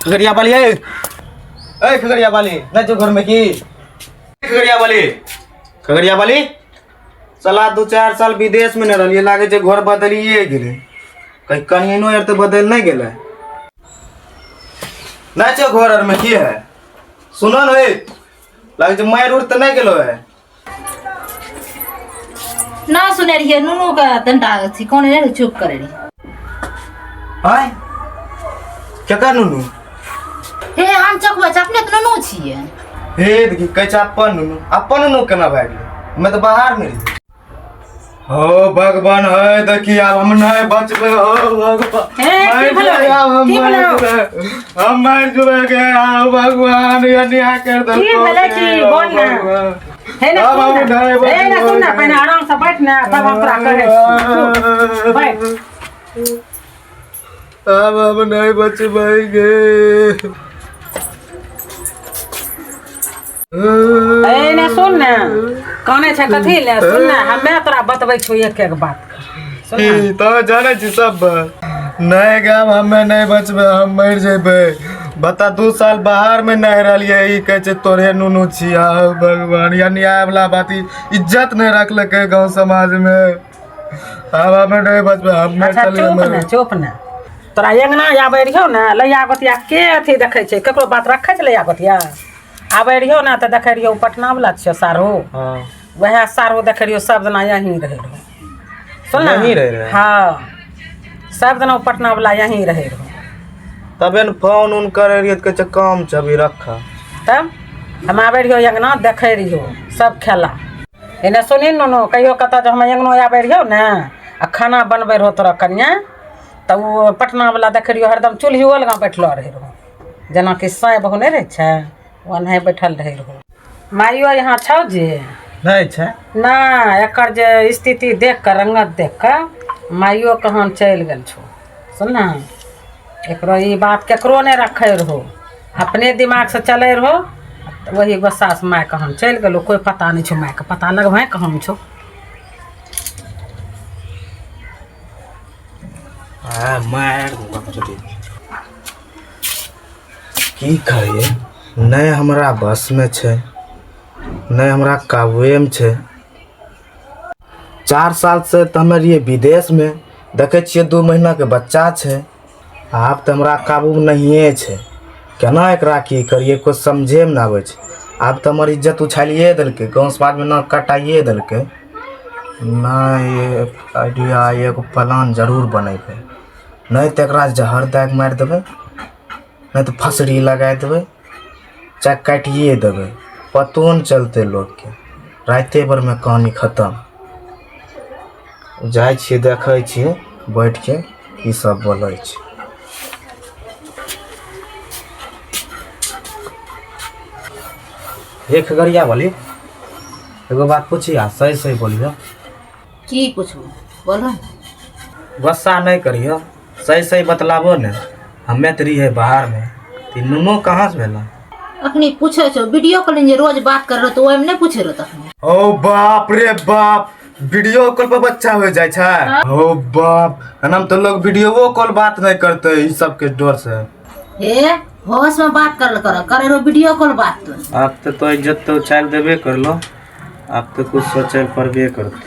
खगड़िया वाली है। ए खगड़िया वाली ना जो घर में की खगड़िया वाली चला 2-4 साल विदेश में न रहिए लागे जे घर बदलिए गेले कहीं कनिनो यार तो बदल नहीं गेले ना जो घर और में की है सुनो न ए लागे जे मार उड़ तो नहीं गेलो है ना सुने रहिए नुनू का तंटा थी कौन रे चुप करे रे हाय क्या कर नुनू हे हम चकवा अपने तो नुनू छिए हे देखी कैसा अपन नुनू केना भाग गेल मैं तो बाहर में रही हो भगवान है देखिए अब हम नहीं बचबे हो भगवान हम मर जुबे आओ भगवान ये निया कर दो की भले की बोल ना है ना सुन ना पहले आराम से बैठ ना तब हम तोरा कहे बैठ अब हम नहीं बचबेंगे ए ना सुन ना कने छ कथि ले सुन ना हमें तोरा बतबै छु एक एक बात सुन ना तो जाने छी सब नहीं गाम हमें नहीं बचबे हम मर जेबे बता 2 साल बाहर में नहीं रहिए ई कहे छे तोरे नुनू छिया भगवान या न्याय वाला बात इज्जत नहीं रखलके गांव समाज में अब हमें नहीं बचबे हम नहीं चले चुप ना तोरा अंगना आबै रहियो ना लैया बतिया के अथी देखै छै ककरो बात रखै छै लैया बतिया आबै रहियो ना तऽ देखै रहियो पटना वाला छियो सारो हां वएह सारो देखै रहियो सब जना यहीं रहै रहो सुन ना यहीं रहे हां सब जना पटना वाला यहीं रहै रहो तबे न फोन उन करे रहिए त कह काम छबी रखा तब हम आबै रहियो अंगना देखै रहियो सब खेला एने सुनी नुनू कहियो कतऽ जे हम अंगनो आबै रहियो ना आ खाना बनबै रहो तोरा कनिया तऽ वो पटना वाला देखै रहियो हरदम चूल्हियो लगा बैठलो रहै रहो जेना कि साँइ बहु नहि रहै छै वहाँ बैठल रहे रहो माइयो यहाँ छौ जे नहीं छै ना एकर जे स्थिति देख कर रंगत देख कर माइयो कहाँ चलि गेल छौ सुन ना एकरो ई बात केकरो नहीं रखे रहो अपने दिमाग से चले रहो वही गुस्सा से माय कहाँ चलि गेलो कोई पता नहीं छो माय के पता लगभग कहाँ छो मार की करिए नहीं हमरा बस में छे नहीं हमरा काबुए में छे 4 साल से तो हमें रहिए विदेश में देखे छिए 2 महीना के बच्चा छे आप तो हमरा काबू में नहीं छे केना एकरा की करिए कुछ समझे में ना आवे छे आप तो हमारी इज्जत उछालिए देलके गाँव समाज में ना कटाइए देलके ना ये आइडिया एगो प्लान जरूर बनेबे नहीं तो एकरा जहर दाग मार देबे नहीं तो फसरी लगा देबे चाहे काटिए देबे पतो न चलते लोग के राते भर में कहानी खत्म जाय छिए देखे छिए बैठ के ई सब बोलै छै हे खगड़िया वाली एगो बात पूछी आ सही सही बोलियो की पूछू बोलो गुस्सा नहीं करियो सही सही बतलाबो ने हमें तो रही है बाहर में ती नुनू कहाँ से भेला अखनी पूछे छो वीडियो कॉलिंग जे रोज बात कर रहो तो ओइमे नहीं पूछे रहो तखनी ओ बाप रे बाप वीडियो कॉल पर बच्चा हो जाए छै ओ बाप हम तो लोग वीडियो कॉल बात नहीं करते ई सब के डर से हे होश में बात करे रो वीडियो कॉल बात आप तो इज्जत तो उछाल देबे कर लो आप तो कुछ सोचे पड़बे करते